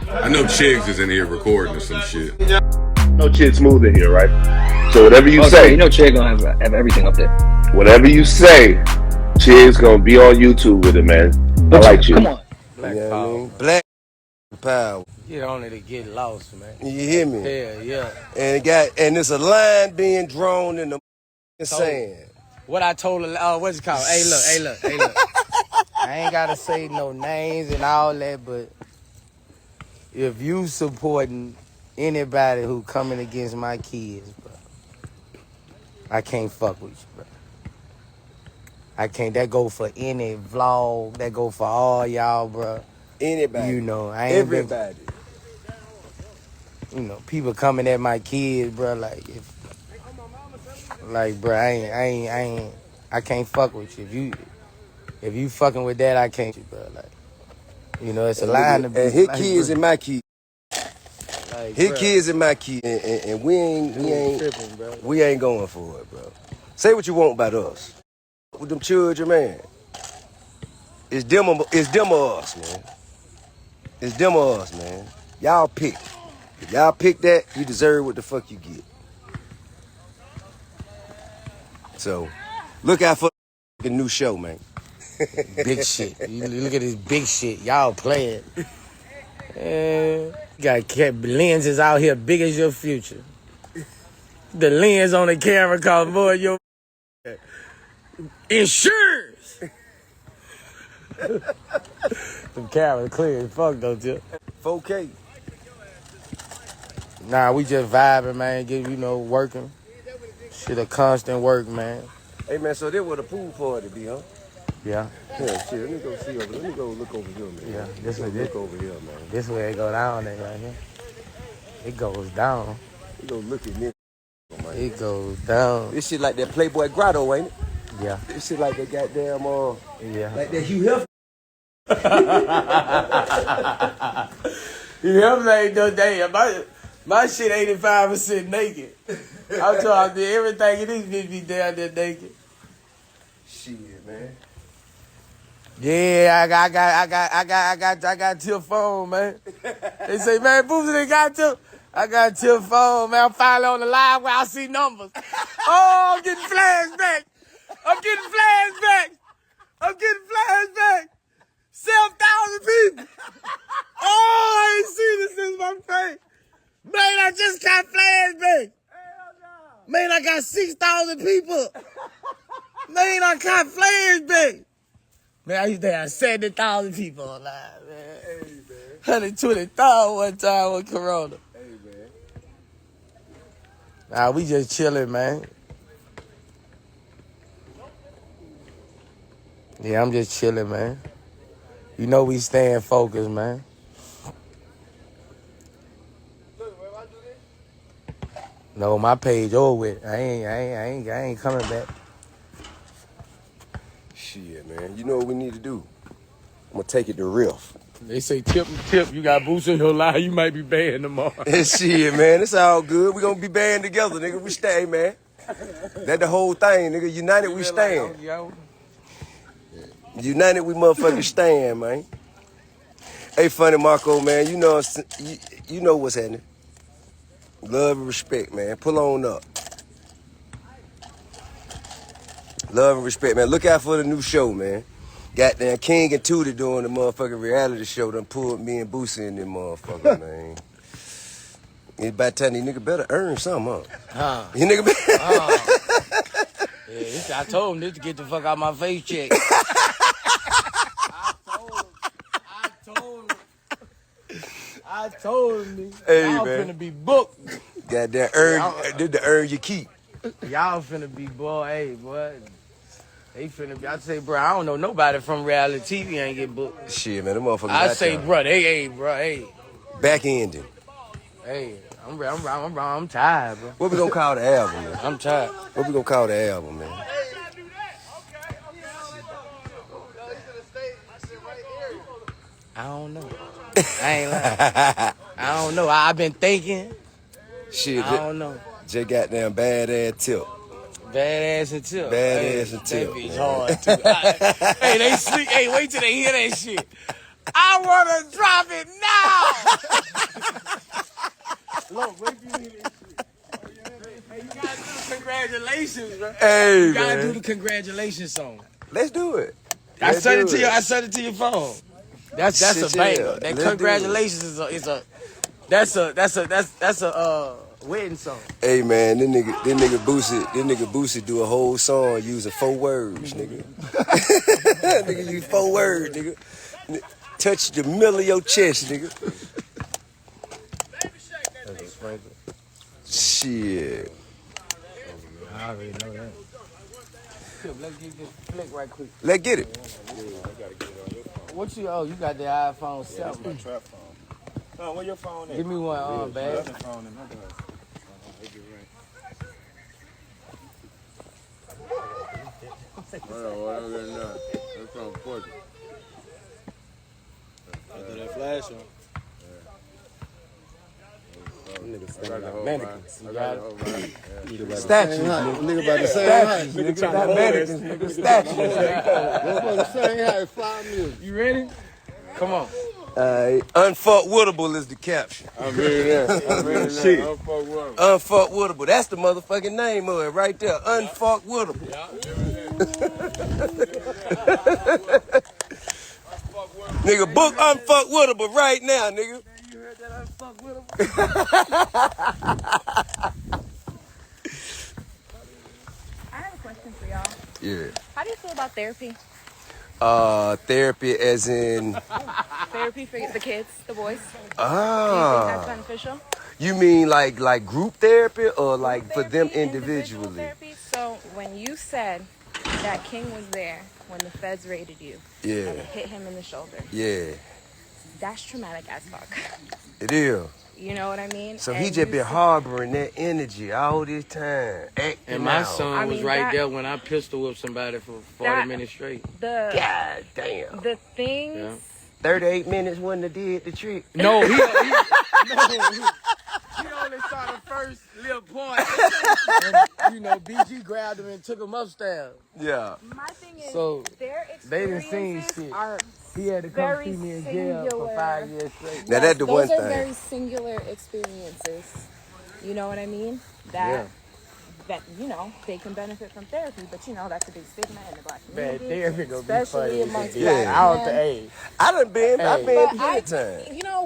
I know Chigs is in here recording or some shit. No Chid Smooth in here, right? So whatever you say, you know, Chig gonna have everything up there. whatever you say, Chid's gonna be on YouTube with it, man. I like you. Come on. Black you know power. I mean? Black power. Get on it to get lost, man. You hear me? Hell yeah. And there's a line being drawn in the sand. What I told her, what's it called? Hey look. I ain't gotta say no names and all that, but if you supporting anybody who coming against my kids, bro, I can't fuck with you, bro. I can't. That go for any vlog. That go for all y'all, bro. Anybody. You know, I ain't everybody. You know, people coming at my kids, bro. Bro, I can't fuck with you. If you fucking with that, I can't, bro. Like, you know, it's a line to be. And his kids and my kids. His kids and my kids, and we ain't going for it, bro. Say what you want about us. With them children, man. It's them or us, man. It's them or us, man. Y'all pick. If y'all pick that, you deserve what the fuck you get. So, look out for the new show, man. Big shit. You look at this big shit. Y'all playing. You got lenses out here big as your future. The lens on the camera cost more than your insurance. The camera clear as fuck, don't you? 4K. Nah, we just vibing, man. Working. Shit, a constant work, man. Hey, man, so this where the pool party be, huh? Yeah. Yeah, shit, let me go see over. Let me go look over here, man. Yeah, look over here, man. This way it go down there, right here. It goes down. You go look at this, man. It goes down. This shit like that Playboy Grotto, ain't it? Yeah. This shit like that goddamn, yeah. Like that Hugh Hefner. You Hefner ain't no damn. My shit 85% naked. I'm talking everything in this bitch be down there naked. Shit, man. Yeah, I got your phone, man. They say, man, Boosie, they got you. I got your phone, man. I'm finally on the live where I see numbers. Oh, I'm getting flashbacks. 7,000 people. Oh, I ain't seen this since my face. Man, I just got flashbacks. Man, I got 6,000 people. Man, I got flashbacks. Man, I used to have 70,000 people online, man. Hey, man. 120,000 one time with Corona. Hey, man. Nah, we just chilling, man. Yeah, I'm just chilling, man. You know we staying focused, man. No, my page over with. I ain't coming back. Shit, man. You know what we need to do? I'm gonna take it to Riff. They say tip. You got Boosie in your line, you might be banned tomorrow. Shit, man. It's all good. We gonna be banned together, nigga. We stay, man. That the whole thing, nigga. United we stand. United we motherfucking stand, man. Hey, funny Marco, man. You know what's happening. Love and respect, man. Pull on up. Love and respect, man. Look out for the new show, man. Goddamn King and Tootie doing the motherfucking reality show done pulled me and Boosie in them motherfucker, man. It's about time these nigga better earn something, huh? You nigga better. Yeah, I told him this to get the fuck out my face check. I told him. Hey, y'all man. finna be booked. Goddamn did the earn you keep. Y'all finna be, boy, hey, boy. They finna be, I say, bro, I don't know nobody from reality TV ain't get booked. Shit, man, the motherfuckers. I say, bro, hey. Back ending. Hey, I'm tired, bro. What we gonna call the album, man? I'm tired. What we gonna call the album, man? I don't know. I ain't lying. I don't know. I've been thinking. Shit, I don't know. Just goddamn badass tip. Badass and tip. Badass and tip. That bitch hard, too. Hey, they sleep. Hey, wait till they hear that shit. I want to drop it now. Hey, you gotta do the congratulations, bro. Hey, You gotta man. do the congratulations song. Let's do it. I sent it to you. I sent it to your phone. That's Shit, a banger. yeah. That Let's congratulations is a wedding song. Hey man, this nigga Boosie do a whole song using 4 words, nigga. Nigga use 4 words, nigga. Touch the middle of your chest, nigga. Shit. I already know that. Let's get this flick right quick. Let's get it. What you you got the iPhone 7. My trap phone. Oh, where your phone at? Give me one, babe. That's the phone in my bag. After that flash on. Mannequins. You got it? Statues, Nigga about the same height. nigga. Not mannequins, nigga. Statues. Motherfucker same height, 5 million. You ready? Come on. Unfuckwoodable is the caption. I'm ready there. Shit. Unfuckwoodable. That's the motherfucking name of it right there. Unfuckwoodable. Nigga, book Unfuckwoodable right now, nigga. You heard that unfuckwoodable? I have a question for y'all. Yeah. How do you feel about therapy? Therapy as in Therapy for the kids, the boys? Do you think that's beneficial? you mean like group therapy or like for them Therapy, individual individually? Therapy. So when you said that King was there when the feds raided you and Yeah. it hit him in the shoulder, Yeah. that's traumatic as fuck. It is. You know what I mean? So And he just you been said- harboring that energy all this time. Acting And my out. son I was mean, right that- there when I pistol whipped somebody for 40 that- minutes straight. The God damn. the things. Yeah. 38 minutes wouldn't have did the trick. No, he only saw the first little point. And, BG grabbed him and took him upstairs. Yeah. My thing is, So, their they done seen experiences shit. are He had to come very see me in jail for singular. 5 years straight. Now that's the those one are thing. very singular experiences. You know what I mean? Yeah. That they can benefit from therapy, but that's a big stigma in the black Man, community, therapy gonna be especially funny. amongst Yeah. black I don't men. think, I've been But plenty I, of time.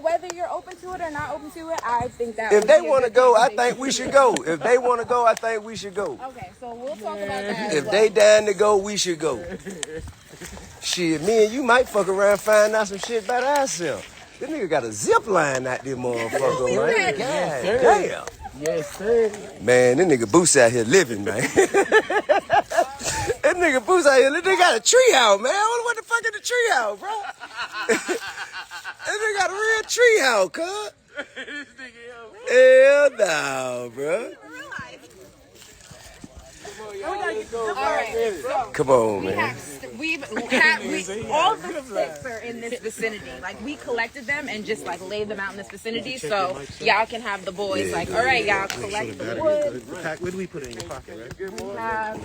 whether you're open to it or not open to it, I think that If would they be a want to good go, I conversation. think we should go. If they want to go, I think we should go. Okay, so we'll talk about that. as If well. they down to go, we should go. Shit, me and you might fuck around and find out some shit about ourselves. This nigga got a zip line out there, motherfucker, man. God damn. yes, sir. Man, this nigga Boosie out here living, man. That nigga Boosie out here, they got a tree house, man. What the fuck is the tree house, bro? That nigga got a real tree house, cuz. Hell no, bro. All right, so Come on, we man. all the sticks are in this vicinity. Like we collected them and just like laid them out in this vicinity, so y'all can have the boys. Like, all right, y'all collect the wood. Where do we put it in your pocket, right? We have,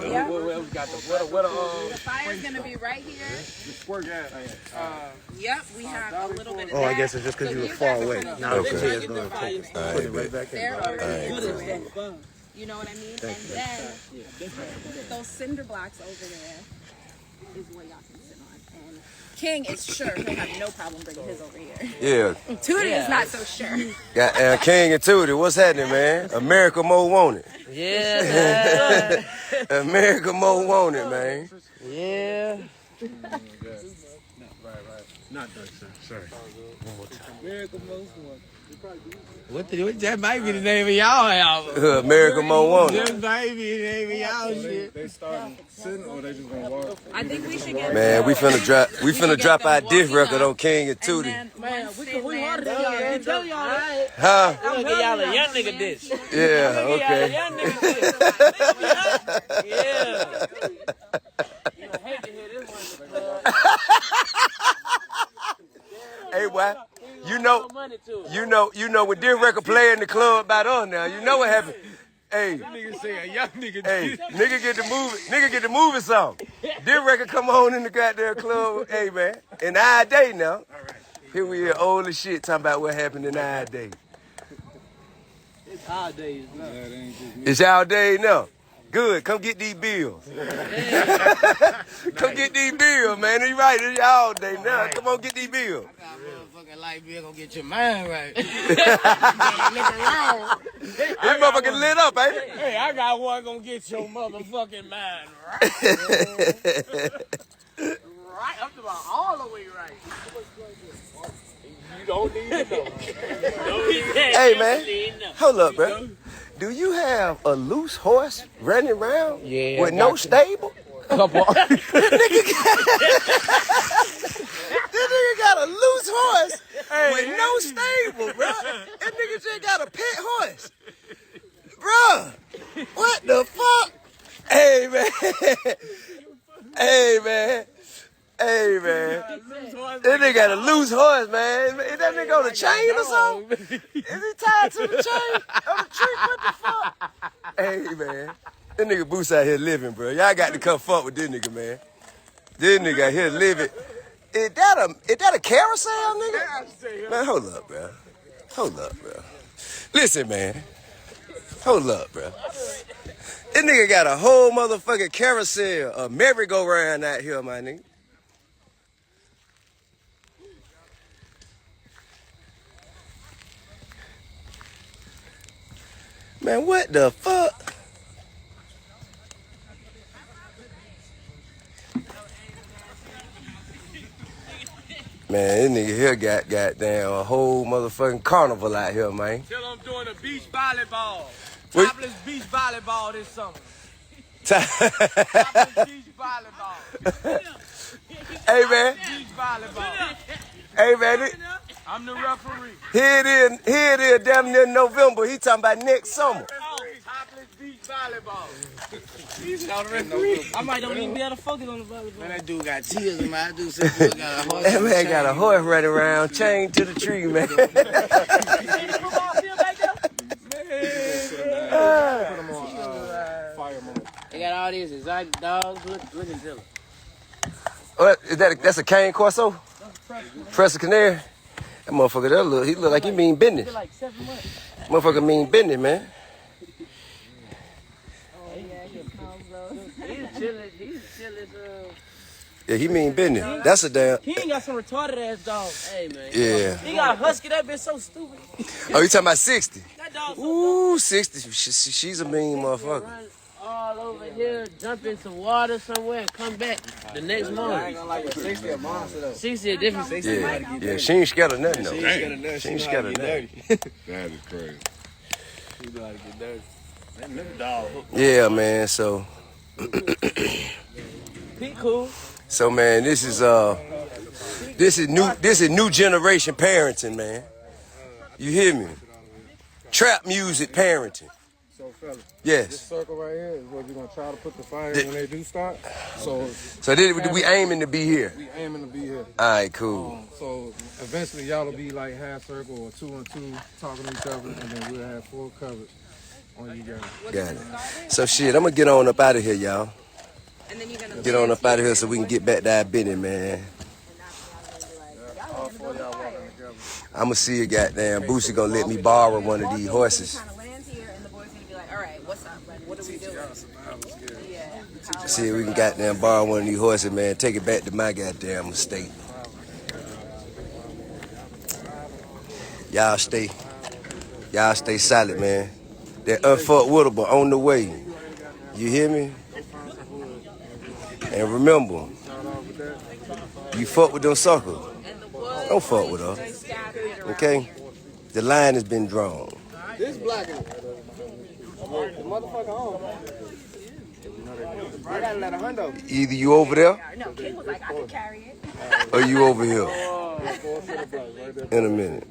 yeah. We got the The fire's gonna be right here. Yep, we have a little bit of that. Oh, I guess it's just because you were far away. Now Okay. the chair's going to put it right back in. They're already you know what I mean? And then those cinder blocks over there is where y'all can sit on. And King is sure he'll have no problem bringing his over here. Yeah. Tootie is not so sure. Got King and Tootie. What's happening, man? America Mo want it. Yeah. America Mo want it, man. Yeah. Not dark, sir. Sorry. What that might be the name of y'all album. America Mo want it. That might be the name of y'all shit. They starting sitting or they just gonna walk? I think we should get Man, we finna drop our diss record on King and Tootie. man, we harder than y'all. I tell y'all that. Huh? I'm gonna get y'all a young nigga dish. Yeah, okay. Young nigga dish. Yeah. I hate to hear this one. Hey, boy, you know when this record play in the club about us now, you know what happened. Hey, Nigga say a young nigga hey, nigga get the movie song. This record come on in the goddamn club. Hey, man, in our day now. Here we are, old as shit, talking about what happened in our day. Our days now. That ain't just me. It's our day now. Good. Come get these bills. Come get these bills, man. You right. It's y'all day now. Come on, get these bills. I got a motherfucking light bill gonna get your mind right. You gotta look around. This motherfucking lit up, ain't it? Hey, I got one gonna get your motherfucking mind right. Right up to my all the way right. You don't need to know. Hey, man. Hold up, bro. Do you have a loose horse running around with no stable? Couple. This nigga got a loose horse with no stable, bro. That nigga just got a pet horse. Bro, what the fuck? Hey, man. Hey, man. Hey, man. That nigga got a loose horse, man. Is that nigga on a chain or something? Is he tied to the chain on the tree? What the fuck? Hey, man. That nigga Boosie out here living, bro. Y'all got to come fuck with this nigga, man. This nigga out here living. Is that a carousel, nigga? Man, hold up, bro. Hold up, bro. Listen, man. Hold up, bro. This nigga got a whole motherfucking carousel, a merry-go-round out here, my nigga. Man, what the fuck? Man, this nigga here got goddamn a whole motherfucking carnival out here, man. Till I'm doing a beach volleyball. What? Topless beach volleyball this summer. Topless Beach volleyball. Hey, man. Beach volleyball. Hey, man. I'm the referee. Here it is, damn near November. He talking about next summer. Topless beach volleyball. I might don't even be able to focus on the volleyball. Man, that dude got tears in my eye. That dude said he got a horse. That man got a horse running around, chained to the tree, man. They got all these exotic dogs looking silly. What, that's a cane corso? Press a canary? That motherfucker, he look like he mean business. Like 7 months. Motherfucker mean business, man. He's chilling. Yeah, he mean business. That's a damn. He ain't got some retarded ass dogs. Hey, man. Yeah. He got a husky. That bitch so stupid. Oh, you talking about 60? That dog so Ooh, 60. She's a mean motherfucker. run all over here, jump into water somewhere, and come back the next morning. 60 a monster though. 60 a different 60. Yeah, she ain't scared of nothing, though. She ain't scared of nothing. That is crazy. He be like get dirty. That dog. Yeah, man, so. Pete cool. So, man, this is new generation parenting, man. You hear me? Trap music parenting. So fella, this Yes. circle right here is where we're gonna try to put the fire when they do start. So So we aiming to be here. we aiming to be here. All right, cool. So eventually y'all will be like half circle or 2 and 2 talking to each other, and then we'll have full coverage on you guys. Got it. So shit, I'm gonna get on up out of here, y'all. And then you're gonna Get on up out of here so we can get back to our business, man. All 4 y'all walking together. I'm gonna see you, goddamn. Boosie gonna let me borrow one of these horses. kind of lands here, and the boys gonna be like, all right, what's up? Like, what are we doing? Yeah. See if we can goddamn borrow one of these horses, man. Take it back to my goddamn estate. Y'all stay solid, man. That unfuckwittable on the way. You hear me? And remember, you fuck with them suckers. Don't fuck with us. Okay? The line has been drawn. This black is the motherfucker home. I gotta let a hundo. Either you over there No, King was like, I can carry it. or you over here. In a minute.